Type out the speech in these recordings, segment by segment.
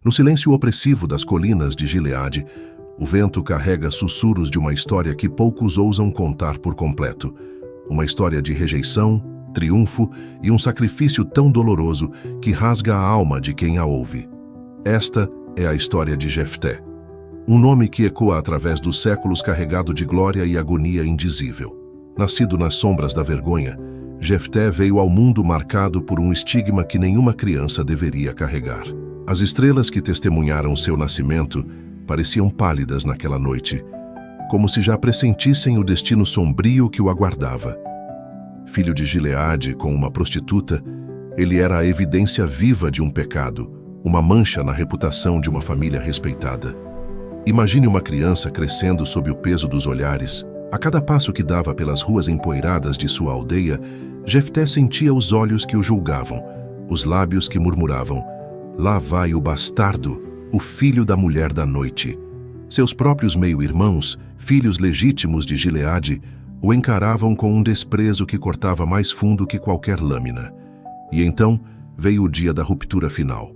No silêncio opressivo das colinas de Gileade, o vento carrega sussurros de uma história que poucos ousam contar por completo. Uma história de rejeição, triunfo e um sacrifício tão doloroso que rasga a alma de quem a ouve. Esta é a história de Jefté. Um nome que ecoa através dos séculos carregado de glória e agonia indizível. Nascido nas sombras da vergonha, Jefté veio ao mundo marcado por um estigma que nenhuma criança deveria carregar. As estrelas que testemunharam seu nascimento pareciam pálidas naquela noite, como se já pressentissem o destino sombrio que o aguardava. Filho de Gileade com uma prostituta, ele era a evidência viva de um pecado, uma mancha na reputação de uma família respeitada. Imagine uma criança crescendo sob o peso dos olhares. A cada passo que dava pelas ruas empoeiradas de sua aldeia, Jefté sentia os olhos que o julgavam, os lábios que murmuravam: "Lá vai o bastardo, o filho da mulher da noite." Seus próprios meio-irmãos, filhos legítimos de Gileade, o encaravam com um desprezo que cortava mais fundo que qualquer lâmina. E então veio o dia da ruptura final.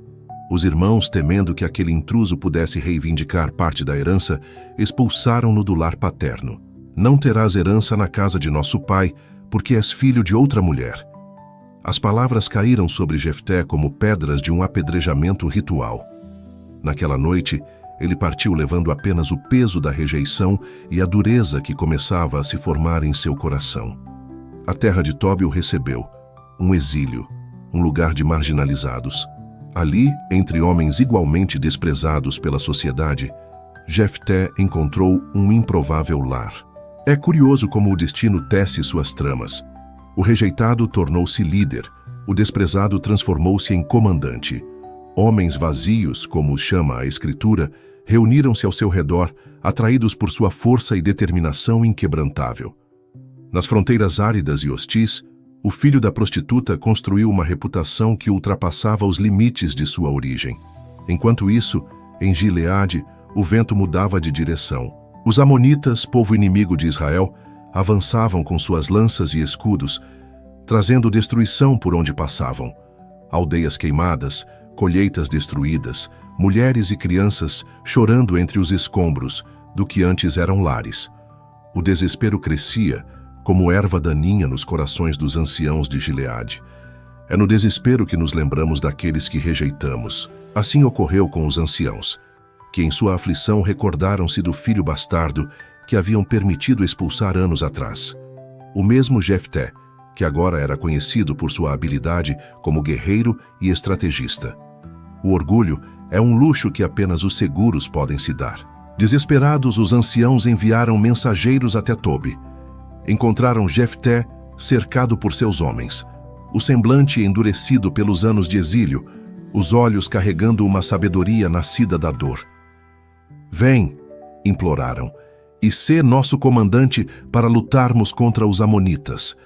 Os irmãos, temendo que aquele intruso pudesse reivindicar parte da herança, expulsaram-no do lar paterno. "Não terás herança na casa de nosso pai, porque és filho de outra mulher." As palavras caíram sobre Jefté como pedras de um apedrejamento ritual. Naquela noite, ele partiu levando apenas o peso da rejeição e a dureza que começava a se formar em seu coração. A terra de Tobi o recebeu, um exílio, um lugar de marginalizados. Ali, entre homens igualmente desprezados pela sociedade, Jefté encontrou um improvável lar. É curioso como o destino tece suas tramas. O rejeitado tornou-se líder, o desprezado transformou-se em comandante. Homens vazios, como os chama a Escritura, reuniram-se ao seu redor, atraídos por sua força e determinação inquebrantável. Nas fronteiras áridas e hostis, o filho da prostituta construiu uma reputação que ultrapassava os limites de sua origem. Enquanto isso, em Gileade, o vento mudava de direção. Os amonitas, povo inimigo de Israel, avançavam com suas lanças e escudos, trazendo destruição por onde passavam. Aldeias queimadas, colheitas destruídas, mulheres e crianças chorando entre os escombros do que antes eram lares. O desespero crescia, como erva daninha nos corações dos anciãos de Gileade. É no desespero que nos lembramos daqueles que rejeitamos. Assim ocorreu com os anciãos, que em sua aflição recordaram-se do filho bastardo que haviam permitido expulsar anos atrás. O mesmo Jefté, que agora era conhecido por sua habilidade como guerreiro e estrategista. O orgulho é um luxo que apenas os seguros podem se dar. Desesperados, os anciãos enviaram mensageiros até Tobi. Encontraram Jefté cercado por seus homens, o semblante endurecido pelos anos de exílio, os olhos carregando uma sabedoria nascida da dor. "Vem", imploraram, "e sê nosso comandante para lutarmos contra os amonitas."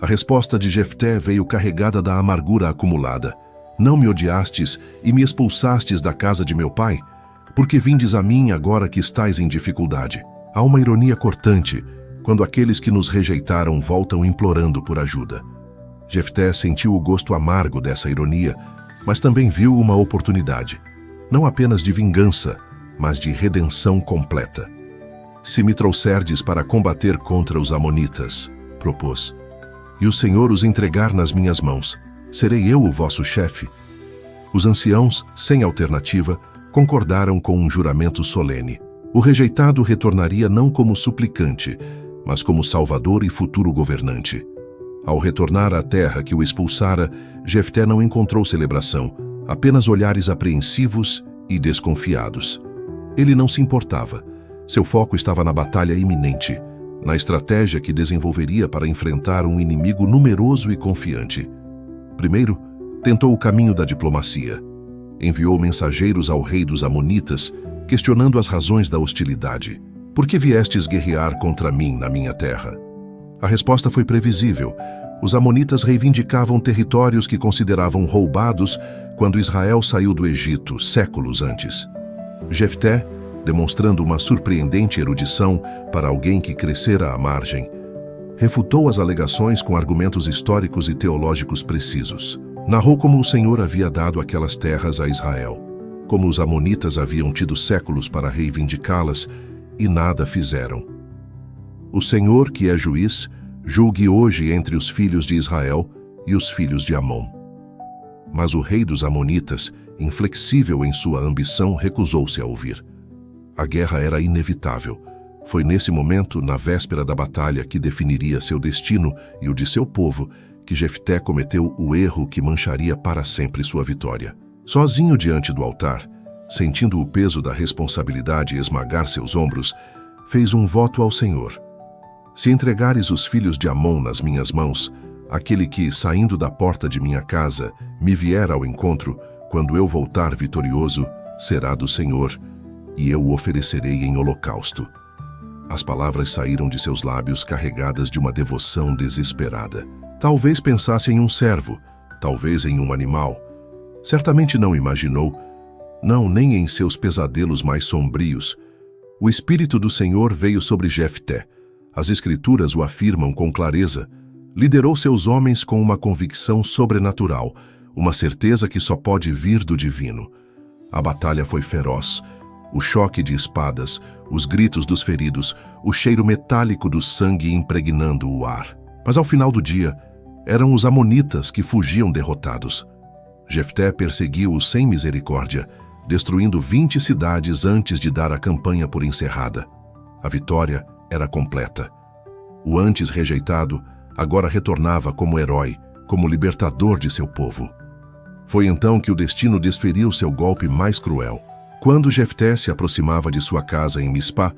A resposta de Jefté veio carregada da amargura acumulada. "Não me odiastes e me expulsastes da casa de meu pai? Porque vindes a mim agora que estais em dificuldade?" Há uma ironia cortante quando aqueles que nos rejeitaram voltam implorando por ajuda. Jefté sentiu o gosto amargo dessa ironia, mas também viu uma oportunidade, não apenas de vingança, mas de redenção completa. "Se me trouxerdes para combater contra os amonitas", propôs, "e o Senhor os entregar nas minhas mãos, serei eu o vosso chefe?" Os anciãos, sem alternativa, concordaram com um juramento solene. O rejeitado retornaria não como suplicante, mas como salvador e futuro governante. Ao retornar à terra que o expulsara, Jefté não encontrou celebração, apenas olhares apreensivos e desconfiados. Ele não se importava. Seu foco estava na batalha iminente, na estratégia que desenvolveria para enfrentar um inimigo numeroso e confiante. Primeiro, tentou o caminho da diplomacia. Enviou mensageiros ao rei dos amonitas, questionando as razões da hostilidade. "Por que viestes guerrear contra mim na minha terra?" A resposta foi previsível. Os amonitas reivindicavam territórios que consideravam roubados quando Israel saiu do Egito, séculos antes. Jefté, demonstrando uma surpreendente erudição para alguém que crescera à margem, refutou as alegações com argumentos históricos e teológicos precisos. Narrou como o Senhor havia dado aquelas terras a Israel, como os amonitas haviam tido séculos para reivindicá-las, e nada fizeram. O Senhor, que é juiz, julgue hoje entre os filhos de Israel e os filhos de Amon. Mas o rei dos amonitas, inflexível em sua ambição, recusou-se a ouvir. A guerra era inevitável. Foi nesse momento, na véspera da batalha que definiria seu destino e o de seu povo, que Jefté cometeu o erro que mancharia para sempre sua vitória. Sozinho diante do altar, sentindo o peso da responsabilidade esmagar seus ombros, fez um voto ao Senhor. Se entregares os filhos de Amon nas minhas mãos, aquele que, saindo da porta de minha casa, me vier ao encontro, quando eu voltar vitorioso, será do Senhor, e eu o oferecerei em holocausto. As palavras saíram de seus lábios carregadas de uma devoção desesperada. Talvez pensasse em um servo, talvez em um animal. Certamente não imaginou, não, nem em seus pesadelos mais sombrios. O Espírito do Senhor veio sobre Jefté. As Escrituras o afirmam com clareza. Liderou seus homens com uma convicção sobrenatural, uma certeza que só pode vir do divino. A batalha foi feroz. O choque de espadas, os gritos dos feridos, o cheiro metálico do sangue impregnando o ar. Mas ao final do dia, eram os amonitas que fugiam derrotados. Jefté perseguiu-os sem misericórdia, destruindo 20 cidades antes de dar a campanha por encerrada. A vitória era completa. O antes rejeitado agora retornava como herói, como libertador de seu povo. Foi então que o destino desferiu seu golpe mais cruel. Quando Jefté se aproximava de sua casa em Mispá,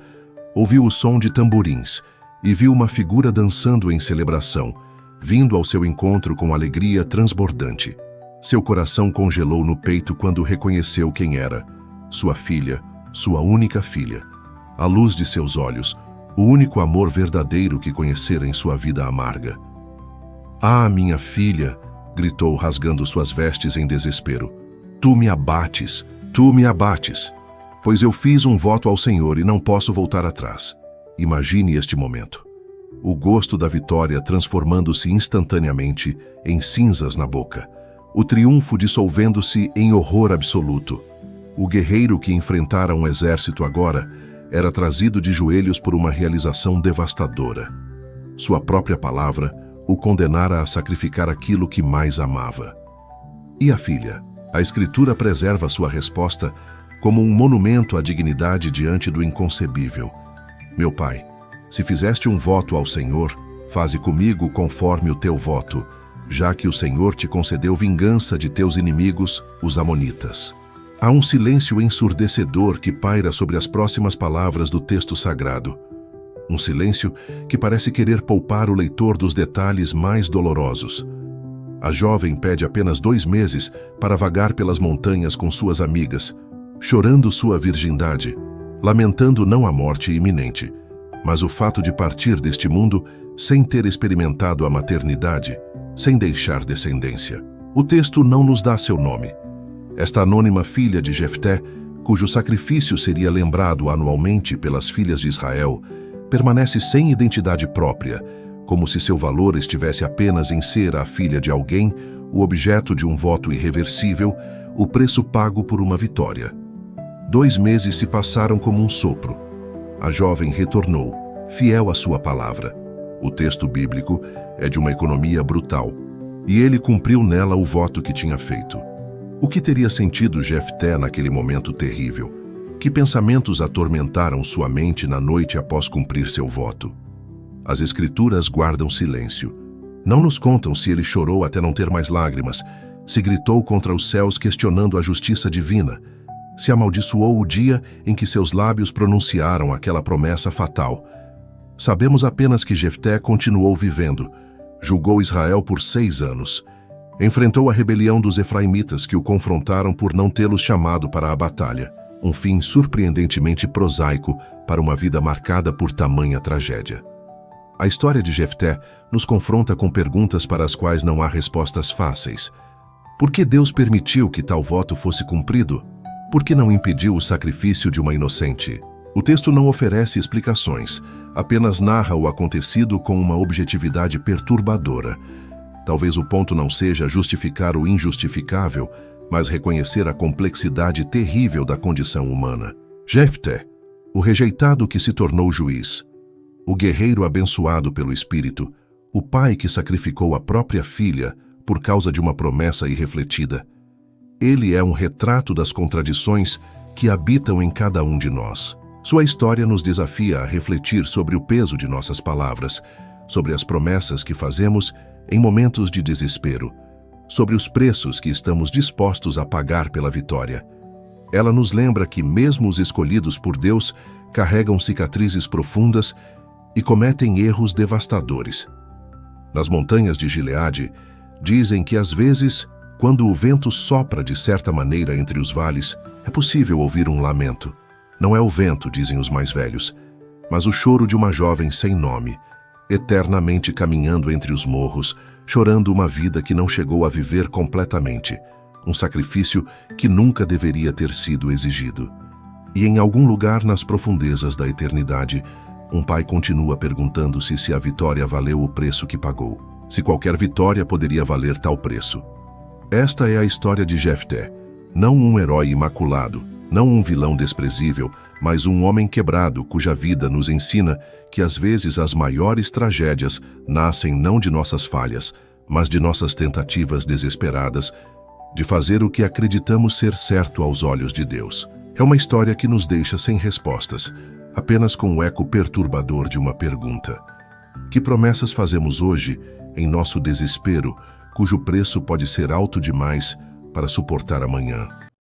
ouviu o som de tamborins e viu uma figura dançando em celebração, vindo ao seu encontro com alegria transbordante. Seu coração congelou no peito quando reconheceu quem era: sua filha, sua única filha. A luz de seus olhos, o único amor verdadeiro que conhecera em sua vida amarga. "Ah, minha filha!" gritou, rasgando suas vestes em desespero. Tu me abates, pois eu fiz um voto ao Senhor e não posso voltar atrás." Imagine este momento. O gosto da vitória transformando-se instantaneamente em cinzas na boca. O triunfo dissolvendo-se em horror absoluto. O guerreiro que enfrentara um exército agora era trazido de joelhos por uma realização devastadora. Sua própria palavra o condenara a sacrificar aquilo que mais amava. E a filha? A Escritura preserva sua resposta como um monumento à dignidade diante do inconcebível. "Meu pai, se fizeste um voto ao Senhor, faze comigo conforme o teu voto, já que o Senhor te concedeu vingança de teus inimigos, os amonitas." Há um silêncio ensurdecedor que paira sobre as próximas palavras do texto sagrado. Um silêncio que parece querer poupar o leitor dos detalhes mais dolorosos. A jovem pede apenas 2 meses para vagar pelas montanhas com suas amigas, chorando sua virgindade, lamentando não a morte iminente, mas o fato de partir deste mundo sem ter experimentado a maternidade, sem deixar descendência. O texto não nos dá seu nome. Esta anônima filha de Jefté, cujo sacrifício seria lembrado anualmente pelas filhas de Israel, permanece sem identidade própria, como se seu valor estivesse apenas em ser a filha de alguém, o objeto de um voto irreversível, o preço pago por uma vitória. 2 meses se passaram como um sopro. A jovem retornou, fiel à sua palavra. O texto bíblico é de uma economia brutal, e ele cumpriu nela o voto que tinha feito. O que teria sentido Jefté naquele momento terrível? Que pensamentos atormentaram sua mente na noite após cumprir seu voto? As Escrituras guardam silêncio. Não nos contam se ele chorou até não ter mais lágrimas, se gritou contra os céus questionando a justiça divina, se amaldiçoou o dia em que seus lábios pronunciaram aquela promessa fatal. Sabemos apenas que Jefté continuou vivendo, julgou Israel por 6 anos. Enfrentou a rebelião dos efraimitas que o confrontaram por não tê-los chamado para a batalha, um fim surpreendentemente prosaico para uma vida marcada por tamanha tragédia. A história de Jefté nos confronta com perguntas para as quais não há respostas fáceis. Por que Deus permitiu que tal voto fosse cumprido? Por que não impediu o sacrifício de uma inocente? O texto não oferece explicações, apenas narra o acontecido com uma objetividade perturbadora. Talvez o ponto não seja justificar o injustificável, mas reconhecer a complexidade terrível da condição humana. Jefté, o rejeitado que se tornou juiz, o guerreiro abençoado pelo Espírito, o pai que sacrificou a própria filha por causa de uma promessa irrefletida. Ele é um retrato das contradições que habitam em cada um de nós. Sua história nos desafia a refletir sobre o peso de nossas palavras, sobre as promessas que fazemos em momentos de desespero, sobre os preços que estamos dispostos a pagar pela vitória. Ela nos lembra que mesmo os escolhidos por Deus carregam cicatrizes profundas e cometem erros devastadores. Nas montanhas de Gileade, dizem que às vezes, quando o vento sopra de certa maneira entre os vales, é possível ouvir um lamento. Não é o vento, dizem os mais velhos, mas o choro de uma jovem sem nome, eternamente caminhando entre os morros, chorando uma vida que não chegou a viver completamente, um sacrifício que nunca deveria ter sido exigido. E em algum lugar nas profundezas da eternidade, um pai continua perguntando-se se a vitória valeu o preço que pagou, se qualquer vitória poderia valer tal preço. Esta é a história de Jefté, não um herói imaculado, não um vilão desprezível, mas um homem quebrado cuja vida nos ensina que às vezes as maiores tragédias nascem não de nossas falhas, mas de nossas tentativas desesperadas de fazer o que acreditamos ser certo aos olhos de Deus. É uma história que nos deixa sem respostas, apenas com o eco perturbador de uma pergunta. Que promessas fazemos hoje, em nosso desespero, cujo preço pode ser alto demais para suportar amanhã?